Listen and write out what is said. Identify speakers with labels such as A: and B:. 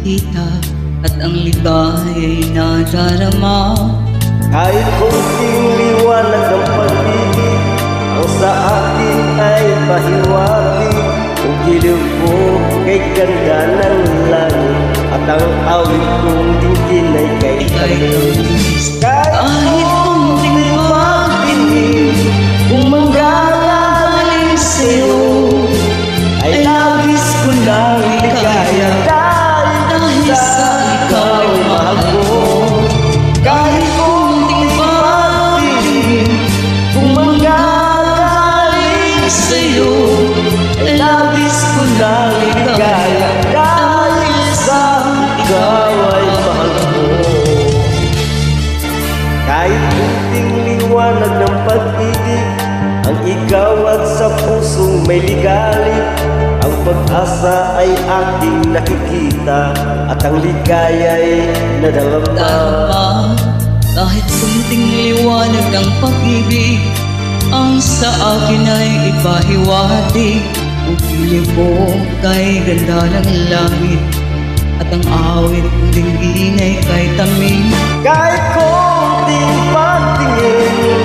A: nakikita at ang ligaya'y nadarama.
B: Kahit konting liwanag ng pag-ibig ang sa akin ay pahiwati. Ang giliw ko kay ganda ng langit at ang awit kong dinggin ay kay Tamis.
A: Kahit kunting pagtingin kung manggagaling sa'yo
B: ay labis ko na ligaya dahil sa ikaw ay mahal ko. Kahit kunting pagtingin kung manggagaling sa'yo ay labis ko na ligaya dahil sa ikaw ay mahal ko. Kahit kunting liwanag ng pag-ibig ang ikaw at sa pusong may ligalig, ang pag-asa ay aking nakikita at ang ligaya'y nadarama.
A: darama. Kahit kunting liwanag ng pag-ibig ang sa akin ay ipahiwati. Ang giliw ko kay ganda ng langit at ang awit kong dinggin ay kay Tamis.
B: Kahit konting pagtingin